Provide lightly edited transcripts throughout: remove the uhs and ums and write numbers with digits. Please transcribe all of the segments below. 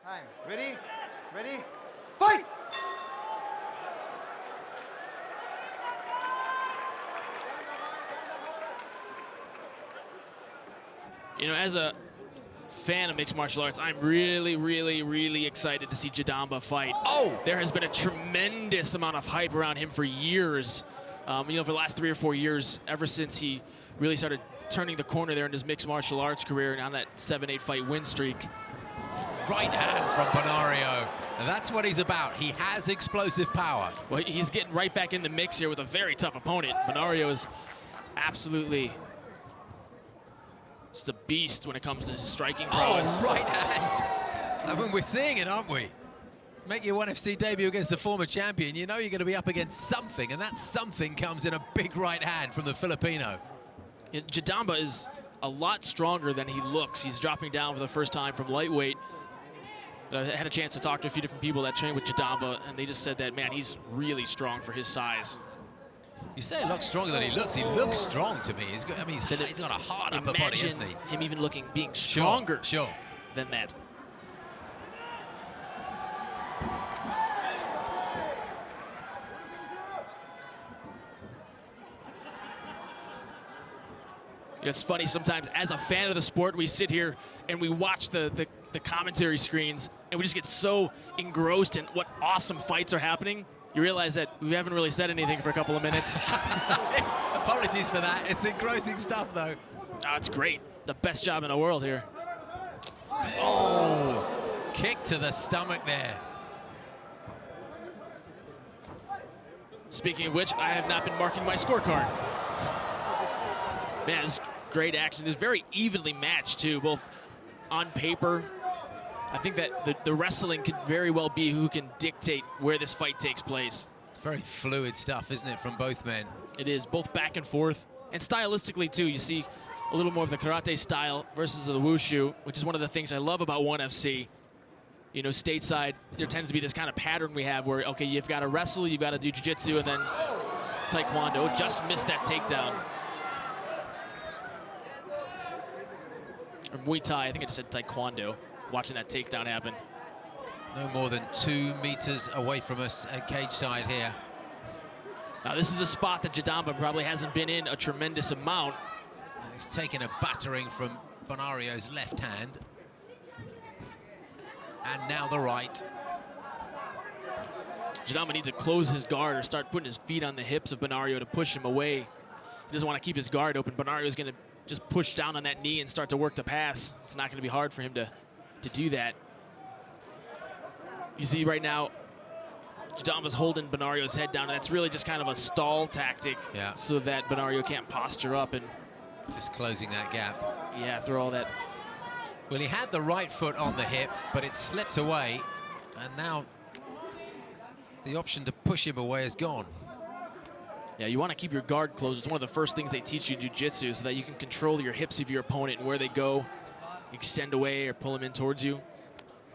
Time. Ready? Ready? Fight! You know, as a fan of mixed martial arts, I'm really excited to see Jadamba fight. Oh, there has been a tremendous amount of hype around him for years. You know, for the last 3 or 4 years, ever since he really started turning the corner there in his mixed martial arts career and on that 7-8 fight win streak. Right hand from Benario. That's what he's about. He has explosive power. Well, he's getting right back in the mix here with a very tough opponent. Benario is absolutely just a beast when it comes to his striking prowess. Oh, right hand. I mean, we're seeing it, aren't we? Make your ONE FC debut against a former champion, you know you're going to be up against something, and that something comes in a big right hand from the Filipino. Yeah, Jadamba is a lot stronger than he looks. He's dropping down for the first time from lightweight. I had a chance to talk to a few different people that train with Jadamba, and they just said that, man, he's really strong for his size. You say he looks stronger than he looks. He looks strong to me. He's got, I mean, he's got a hard upper body, isn't he? Him even being stronger sure. than that. It's funny sometimes, as a fan of the sport, we sit here and we watch the commentary screens, and we just get so engrossed in what awesome fights are happening. You realize that we haven't really said anything for a couple of minutes. Apologies for that. It's engrossing stuff, though. Oh, it's great. The best job in the world here. Oh, kick to the stomach there. Speaking of which, I have not been marking my scorecard. Man, it's great action. It's very evenly matched, too, both on paper. I think that the wrestling could very well be who can dictate where this fight takes place. It's very fluid stuff, isn't it, from both men? It is, both back and forth. And stylistically, too, you see a little more of the karate style versus the wushu, which is one of the things I love about ONE FC. You know, stateside, there tends to be this kind of pattern we have where, okay, you've got to wrestle, you've got to do jiu-jitsu, and then taekwondo. Just missed that takedown. Or Muay Thai, I think I just said taekwondo, watching that takedown happen. No more than 2 meters away from us at cage side here. Now this is a spot that Jadamba probably hasn't been in a tremendous amount. And he's taken a battering from Benario's left hand. And now the right. Jadamba needs to close his guard or start putting his feet on the hips of Benario to push him away. He doesn't want to keep his guard open. Benario's going to just push down on that knee and start to work the pass. It's not going to be hard for him to do that. You see right now, Jadamba's holding Benario's head down, and that's really just kind of a stall tactic, so that Benario can't posture up and just closing that gap. Yeah, throw all that. Well, he had the right foot on the hip, but it slipped away, and now the option to push him away is gone. Yeah, you want to keep your guard closed. It's one of the first things they teach you in jiu-jitsu, so that you can control your hips of your opponent and where they go, extend away or pull them in towards you.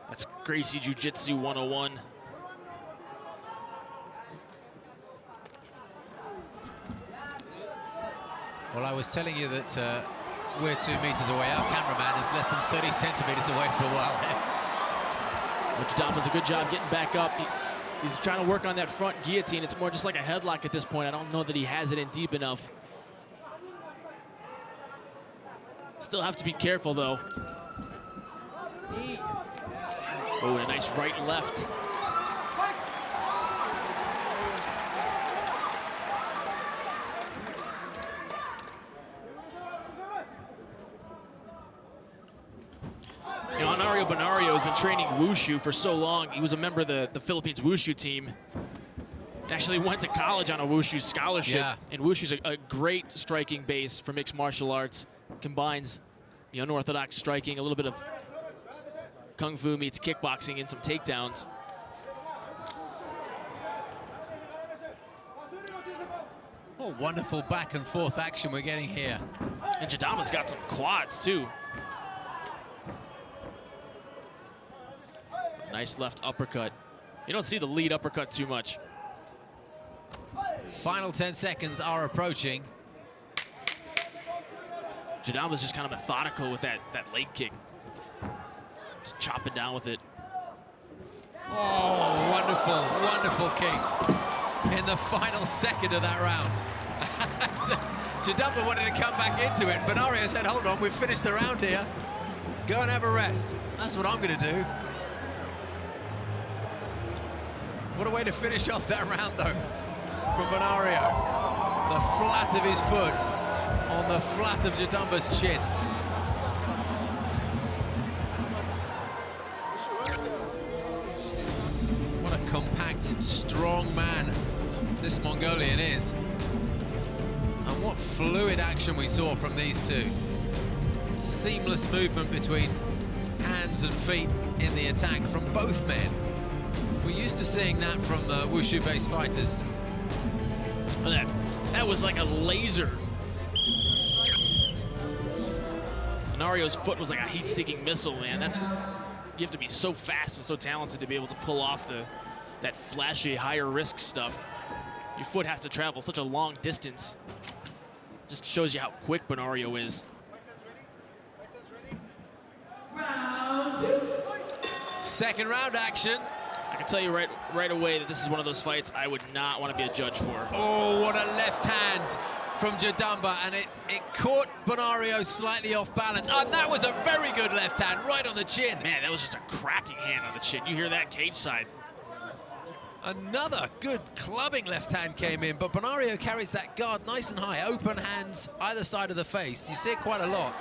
That's Gracie Jiu-Jitsu 101. Well, I was telling you that we're 2 meters away. Our cameraman is less than 30 centimeters away for a while there. Which Dom does a good job getting back up. He's trying to work on that front guillotine. It's more just like a headlock at this point. I don't know that he has it in deep enough. Still have to be careful, though. Oh, a nice right and left. You know, Honorio Benario has been training wushu for so long. He was a member of the Philippines wushu team. Actually went to college on a wushu scholarship. Yeah. And wushu's a great striking base for mixed martial arts. Combines the unorthodox striking, a little bit of kung fu meets kickboxing and some takedowns. What wonderful back and forth action we're getting here. And Jadamba's got some quads too. Nice left uppercut. You don't see the lead uppercut too much. Final 10 seconds are approaching. Jadamba's just kind of methodical with that leg kick. Just chopping down with it. Oh, wonderful, wonderful kick in the final second of that round. Jadamba wanted to come back into it. Benario said, hold on, we've finished the round here. Go and have a rest. That's what I'm going to do. What a way to finish off that round, though, from Benario. The flat of his foot on the flat of Jadamba's chin. What a compact, strong man this Mongolian is. And what fluid action we saw from these two. Seamless movement between hands and feet in the attack from both men. We're used to seeing that from Wushu-based fighters. That was like a laser. Benario's foot was like a heat-seeking missile, man. You have to be so fast and so talented to be able to pull off that flashy, higher-risk stuff. Your foot has to travel such a long distance. Just shows you how quick Benario is. Second round action. I can tell you right away that this is one of those fights I would not want to be a judge for. Oh, what a left hand from Jadamba, and it caught Benario slightly off balance. And that was a very good left hand, right on the chin. Man, that was just a cracking hand on the chin. You hear that cage side. Another good clubbing left hand came in, but Benario carries that guard nice and high. Open hands either side of the face. You see it quite a lot.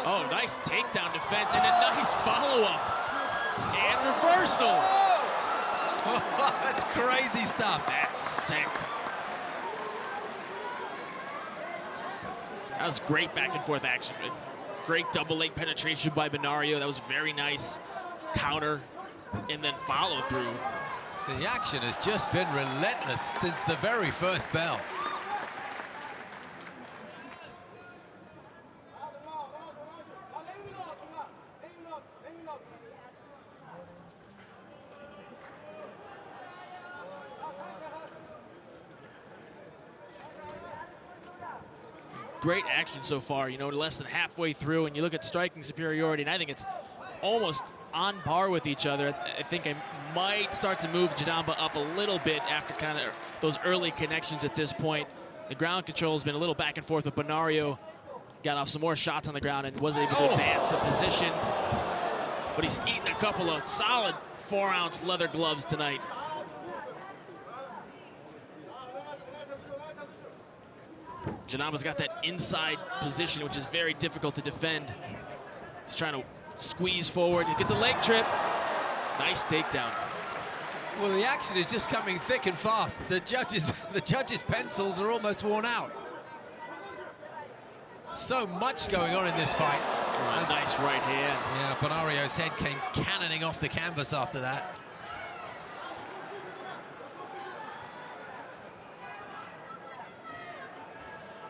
Oh, nice takedown defense and a nice follow-up. And reversal. That's crazy stuff. That's sick. That was great back and forth action. Great double leg penetration by Benario. That was very nice. Counter and then follow through. The action has just been relentless since the very first bell. Great action so far, you know, less than halfway through, and you look at striking superiority, and I think it's almost on par with each other. I think I might start to move Jadamba up a little bit after kind of those early connections at this point. The ground control has been a little back and forth, but Benario got off some more shots on the ground and was able to advance a position. But he's eaten a couple of solid 4-ounce leather gloves tonight. Jadamba's got that inside position, which is very difficult to defend. He's trying to squeeze forward and get the leg trip. Nice takedown. Well, the action is just coming thick and fast. The judges' pencils are almost worn out. So much going on in this fight. Oh, nice right hand. Yeah, Benario's head came cannoning off the canvas after that.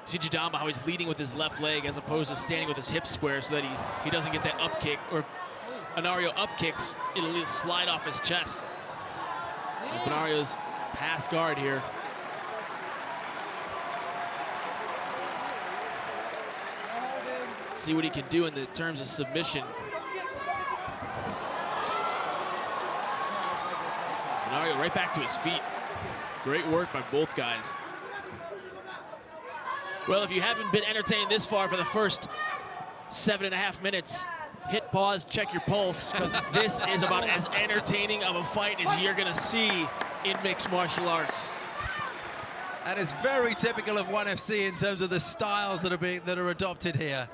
See Jadamba how he's leading with his left leg as opposed to standing with his hips square so that he doesn't get that up kick, or if Benario up kicks, it'll slide off his chest. And Benario's pass guard here. See what he can do in the terms of submission. Benario right back to his feet. Great work by both guys. Well, if you haven't been entertained this far for the first 7.5 minutes, hit pause, check your pulse, because this is about as entertaining of a fight as you're going to see in mixed martial arts. That is very typical of ONE FC in terms of the styles that are adopted here.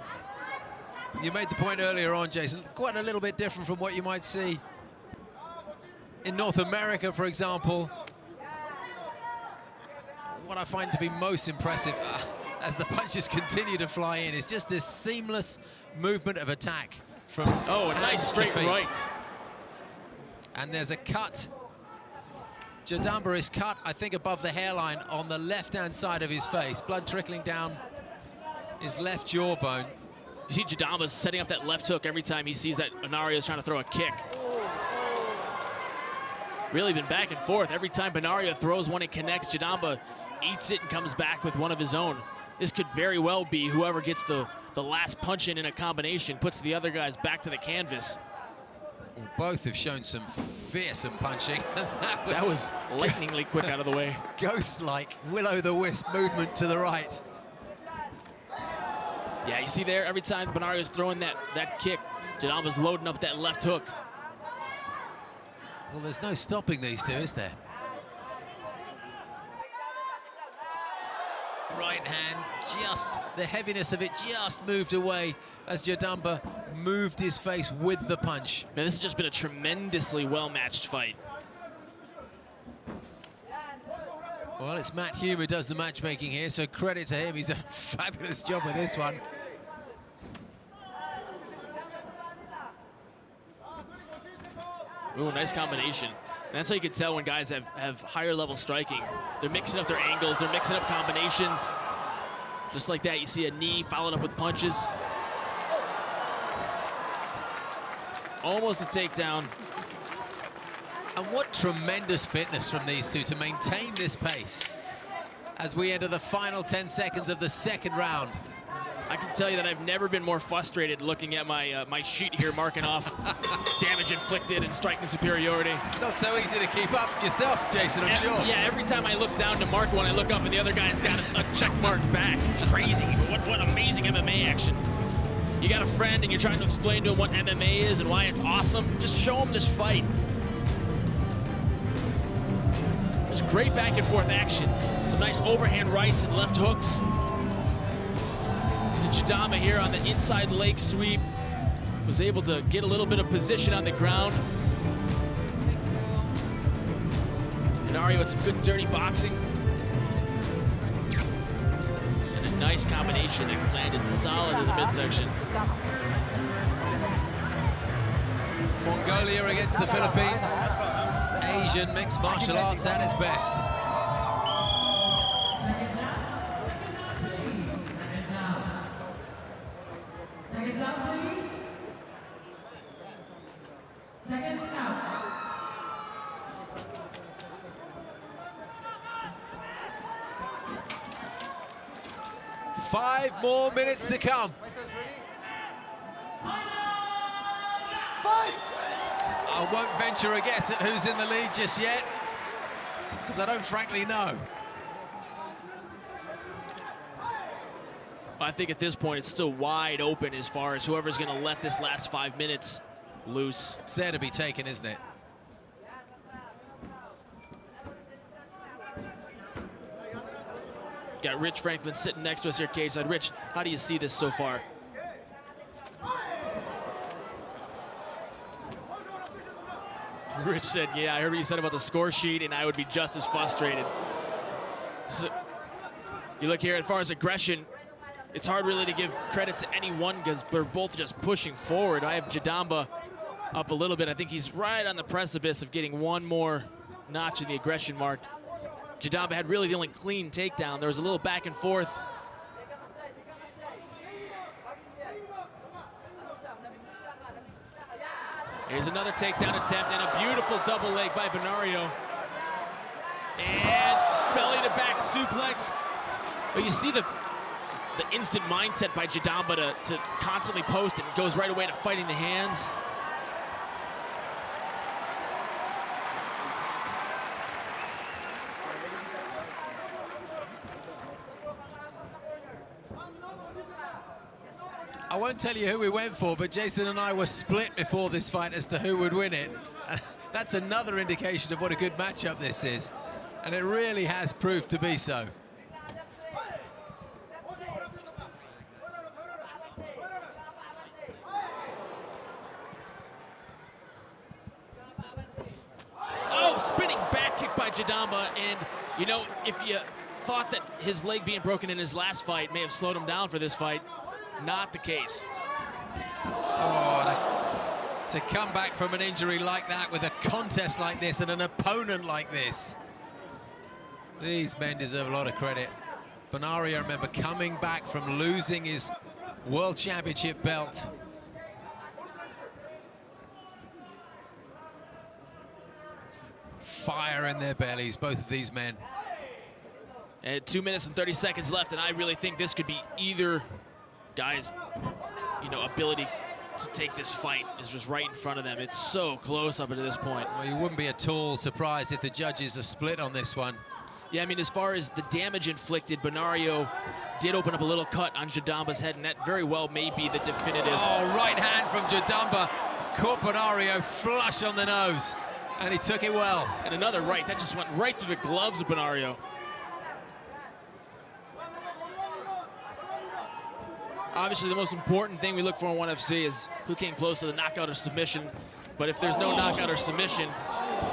You made the point earlier on, Jason, quite a little bit different from what you might see in North America, for example. What I find to be most impressive as the punches continue to fly in is just this seamless movement of attack from a nice straight right. And there's a cut. Jadamba is cut, I think, above the hairline on the left-hand side of his face. Blood trickling down his left jawbone. You see Jadamba's setting up that left hook every time he sees that Benario's trying to throw a kick. Really been back and forth. Every time Benario throws one, it connects. Jadamba eats it and comes back with one of his own. This could very well be whoever gets the last punch in a combination, puts the other guys back to the canvas. Both have shown some fearsome punching. That was lightningly quick out of the way. Ghost-like will-o'-the-wisp movement to the right. Yeah, you see there, every time Benario's throwing that kick, Jadamba's loading up that left hook. Well, there's no stopping these two, is there? Right hand, just the heaviness of it just moved away as Jadamba moved his face with the punch. Man, this has just been a tremendously well-matched fight. Well, it's Matt Hume who does the matchmaking here, so credit to him. He's done a fabulous job with this one. Ooh, nice combination. And that's how you can tell when guys have higher level striking. They're mixing up their angles, they're mixing up combinations. Just like that, you see a knee followed up with punches. Almost a takedown. And what tremendous fitness from these two to maintain this pace as we enter the final 10 seconds of the second round. I can tell you that I've never been more frustrated looking at my my sheet here, marking off damage inflicted and striking superiority. Not so easy to keep up yourself, Jason, I'm sure. Yeah, every time I look down to mark one, I look up and the other guy's got a check mark back. It's crazy, but what amazing MMA action. You got a friend and you're trying to explain to him what MMA is and why it's awesome, just show him this fight. There's great back and forth action. Some nice overhand rights and left hooks. Jadamba here on the inside leg sweep was able to get a little bit of position on the ground. Benario with some good dirty boxing. And a nice combination that landed solid in the midsection. Mongolia against the Philippines. Asian mixed martial arts at its best. Seconds out, please. Seconds out. Five more minutes to come. I won't venture a guess at who's in the lead just yet, because I don't frankly know. I think at this point it's still wide open as far as whoever's going to let this last 5 minutes loose. It's there to be taken, isn't it? Got Rich Franklin sitting next to us here cageside. Rich, how do you see this so far? Rich said, yeah, I heard what you said about the score sheet, and I would be just as frustrated. So, you look here, as far as aggression, it's hard really to give credit to any one because they're both just pushing forward. I have Jadamba up a little bit. I think he's right on the precipice of getting one more notch in the aggression mark. Jadamba had really the only clean takedown. There was a little back and forth. Here's another takedown attempt and a beautiful double leg by Benario. And belly to back suplex. But you see the instant mindset by Jadamba to constantly post, and goes right away to fighting the hands. I won't tell you who we went for, but Jason and I were split before this fight as to who would win it. That's another indication of what a good matchup this is, and it really has proved to be so. Spinning back kick by Jadamba, and you know, if you thought that his leg being broken in his last fight may have slowed him down for this fight, not the case. Oh, to come back from an injury like that with a contest like this and an opponent like this. These men deserve a lot of credit. Benario, remember, coming back from losing his World Championship belt. Fire in their bellies, both of these men. And 2 minutes and 30 seconds left, and I really think this could be either guy's, ability to take this fight is just right in front of them. It's so close up until this point. Well, you wouldn't be at all surprised if the judges are split on this one. Yeah, I mean, as far as the damage inflicted, Benario did open up a little cut on Jadamba's head, and that very well may be the definitive. Oh, right hand from Jadamba. Caught Benario flush on the nose, and he took it well. And another right, that just went right through the gloves of Benario. Obviously, the most important thing we look for in ONE FC is who came close to the knockout or submission. But if there's no knockout or submission,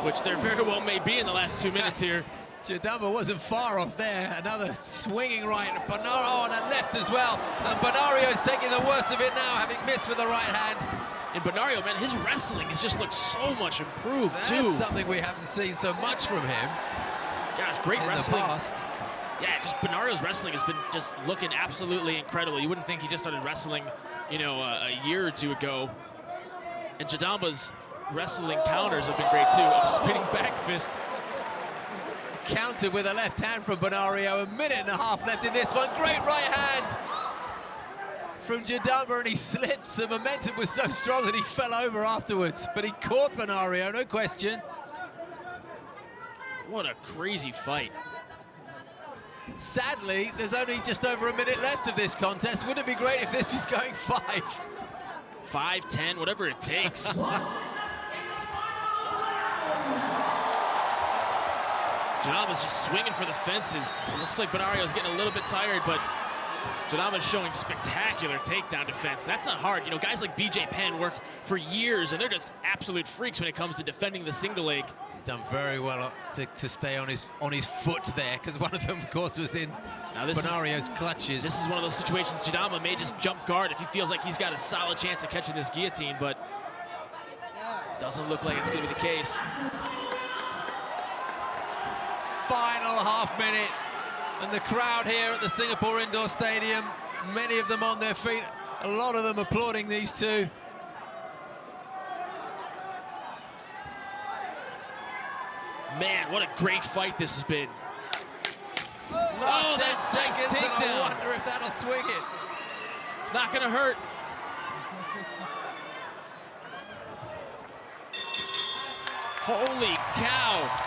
which there very well may be in the last 2 minutes here. Jadamba wasn't far off there. Another swinging right, Benario on a left as well. And Benario is taking the worst of it now, having missed with the right hand. And Benario, man, his wrestling has just looked so much improved, too. That's something we haven't seen so much from him. Gosh, great in wrestling. the past. Yeah, just Benario's wrestling has been just looking absolutely incredible. You wouldn't think he just started wrestling, you know, a year or two ago. And Jadamba's wrestling counters have been great, too. A spinning back fist. Countered with a left hand from Benario. A minute and a half left in this one. Great right hand from Jadamba, and he slipped. The momentum was so strong that he fell over afterwards. But he caught Benario, no question. What a crazy fight. Sadly, there's only just over a minute left of this contest. Wouldn't it be great if this was going 5? 5, 10, whatever it takes. Jadamba's just swinging for the fences. It looks like Benario's getting a little bit tired, but Jadamba's showing spectacular takedown defense. That's not hard. You know, guys like BJ Penn work for years, and they're just absolute freaks when it comes to defending the single leg. He's done very well to stay on his foot there, because one of them, of course, was in Benario's clutches. This is one of those situations Jadamba may just jump guard if he feels like he's got a solid chance of catching this guillotine, but doesn't look like it's going to be the case. Final half minute, and the crowd here at the Singapore Indoor Stadium, many of them on their feet, a lot of them applauding these two. Man, what a great fight this has been. Last 10 nice seconds, and I takedown. wonder if that'll swing it. It's not going to hurt. Holy cow.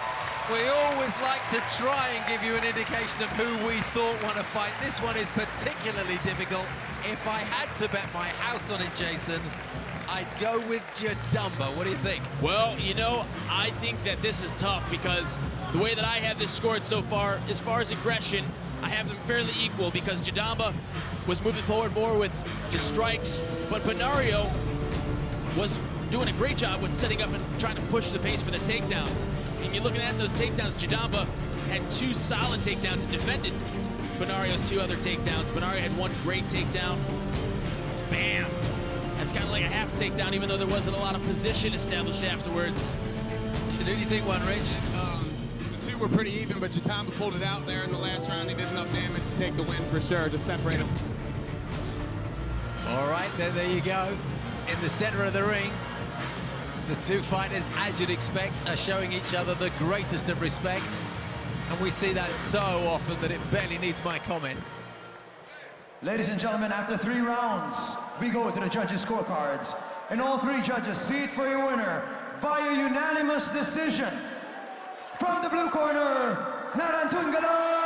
We always like to try and give you an indication of who we thought won a fight. This one is particularly difficult. If I had to bet my house on it, Jason, I'd go with Jadamba. What do you think? Well, you know, I think that this is tough because the way that I have this scored so far, as far as aggression, I have them fairly equal because Jadamba was moving forward more with the strikes, but Benario was doing a great job with setting up and trying to push the pace for the takedowns. And you're looking at those takedowns, Jadamba had 2 solid takedowns and defended Benario's 2 other takedowns. Benario had 1 great takedown. Bam. That's kind of like a half takedown, even though there wasn't a lot of position established afterwards. Who do you think won, Rich? The 2 were pretty even, but Jadamba pulled it out there in the last round. He did enough damage to take the win for sure, to separate him. All right, then there you go. In the center of the ring, the 2 fighters, as you'd expect, are showing each other the greatest of respect. And we see that so often that it barely needs my comment. Ladies and gentlemen, after 3 rounds, we go to the judges' scorecards. And all 3 judges see it for your winner via unanimous decision. From the blue corner, Narantungalag!